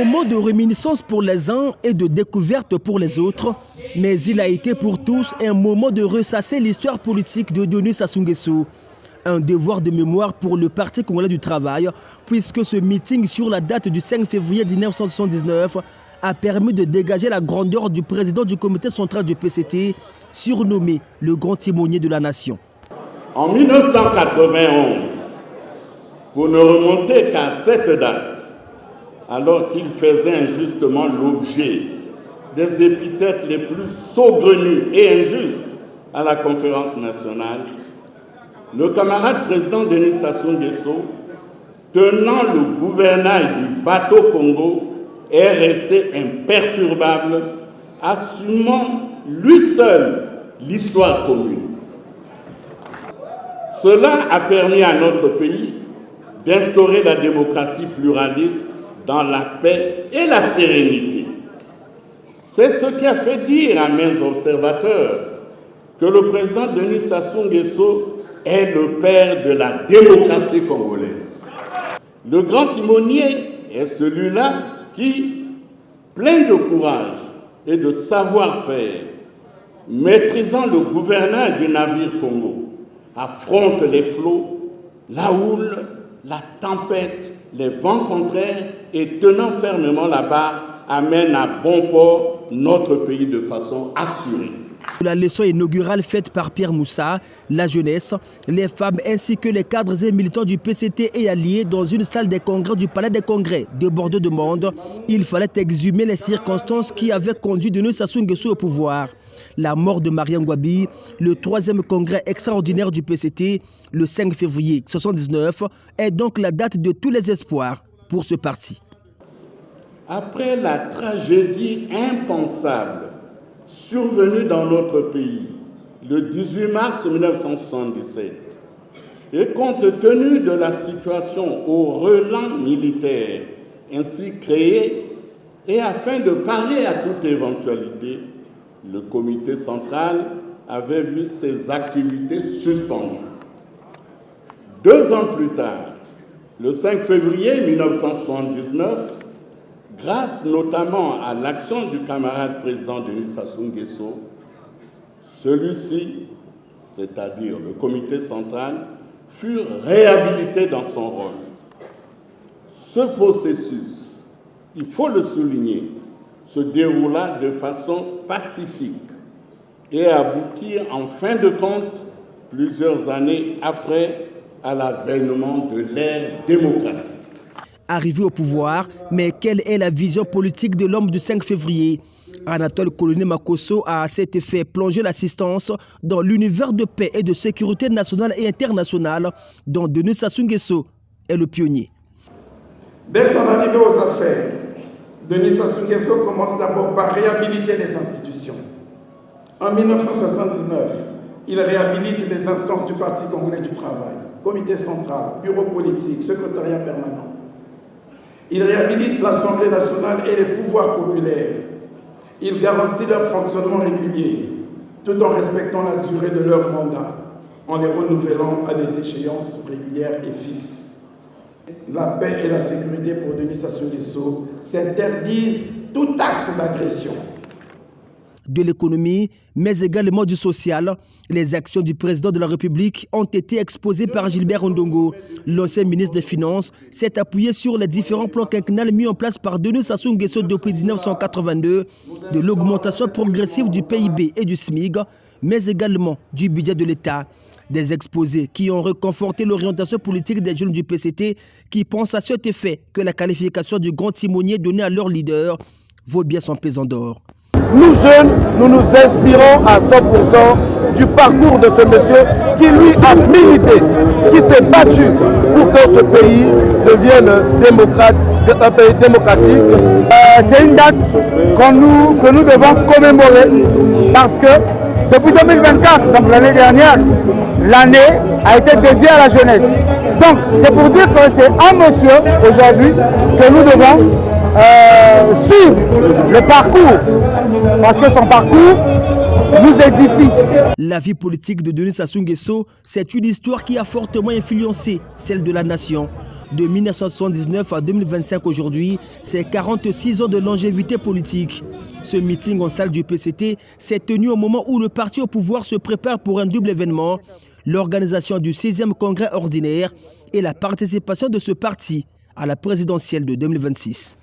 moment de réminiscence pour les uns et de découverte pour les autres, mais il a été pour tous un moment de ressasser l'histoire politique de Denis Sassou Nguesso. Un devoir de mémoire pour le Parti congolais du travail, puisque ce meeting sur la date du 5 février 1979 a permis de dégager la grandeur du président du comité central du PCT, surnommé le grand timonier de la nation. En 1991, pour ne remonter qu'à cette date, alors qu'il faisait injustement l'objet des épithètes les plus saugrenues et injustes à la conférence nationale, le camarade président Denis Sassou Nguesso, tenant le gouvernail du bateau Congo, est resté imperturbable, assumant lui seul l'histoire commune. Cela a permis à notre pays d'instaurer la démocratie pluraliste dans la paix et la sérénité. C'est ce qui a fait dire à maints observateurs que le président Denis Sassou Nguesso est le père de la démocratie congolaise. Le grand timonier est celui-là qui, plein de courage et de savoir-faire, maîtrisant le gouvernail du navire Congo, affronte les flots, la houle, la tempête, les vents contraires et tenant fermement la barre, amène à bon port notre pays de façon assurée. La leçon inaugurale faite par Pierre Moussa, la jeunesse, les femmes ainsi que les cadres et militants du PCT et alliés dans une salle des congrès du Palais des Congrès de Bordeaux de Monde, il fallait exhumer les circonstances qui avaient conduit Denis Sassou Nguesso au pouvoir. La mort de Maria Ngouabi, le 3e congrès extraordinaire du PCT, le 5 février 1979, est donc la date de tous les espoirs pour ce parti. Après la tragédie impensable survenue dans notre pays le 18 mars 1977, et compte tenu de la situation au relent militaire ainsi créée, et afin de parer à toute éventualité, le comité central avait vu ses activités suspendues. 2 ans plus tard, le 5 février 1979, grâce notamment à l'action du camarade président Denis Sassou Nguesso, celui-ci, c'est-à-dire le comité central, fut réhabilité dans son rôle. Ce processus, il faut le souligner, se déroula de façon pacifique et aboutit en fin de compte, plusieurs années après, à l'avènement de l'ère démocratique. Arrivé au pouvoir, mais quelle est la vision politique de l'homme du 5 février? Anatole Koloné Makosso a à cet effet plongé l'assistance dans l'univers de paix et de sécurité nationale et internationale dont Denis Sassou Nguesso est le pionnier. Dès son arrivée aux affaires, Denis Sassou Nguesso commence d'abord par réhabiliter les institutions. En 1979, il réhabilite les instances du Parti congolais du travail, comité central, bureau politique, secrétariat permanent. Il réhabilite l'Assemblée nationale et les pouvoirs populaires. Il garantit leur fonctionnement régulier, tout en respectant la durée de leur mandat, en les renouvelant à des échéances régulières et fixes. La paix et la sécurité pour Denis Sassou Nguesso s'interdisent tout acte d'agression. De l'économie, mais également du social, les actions du président de la République ont été exposées par Gilbert Ondongo. L'ancien ministre des Finances s'est appuyé sur les différents plans quinquennals mis en place par Denis Sassou Nguesso depuis 1982, de l'augmentation progressive du PIB et du SMIC, mais également du budget de l'État. Des exposés qui ont reconforté l'orientation politique des jeunes du PCT qui pensent à cet effet que la qualification du grand timonier donnée à leur leader vaut bien son pesant d'or. Nous jeunes, nous nous inspirons à 100% du parcours de ce monsieur qui lui a milité, qui s'est battu pour que ce pays devienne un pays démocratique. C'est une date que nous devons commémorer parce que depuis 2024, donc l'année dernière, l'année a été dédiée à la jeunesse. Donc c'est pour dire que c'est un monsieur aujourd'hui que nous devons suivre le parcours, parce que son parcours nous édifie. La vie politique de Denis Sassou Nguesso, c'est une histoire qui a fortement influencé celle de la nation. De 1979 à 2025 aujourd'hui, c'est 46 ans de longévité politique. Ce meeting en salle du PCT s'est tenu au moment où le parti au pouvoir se prépare pour un double événement, l'organisation du 6e congrès ordinaire et la participation de ce parti à la présidentielle de 2026.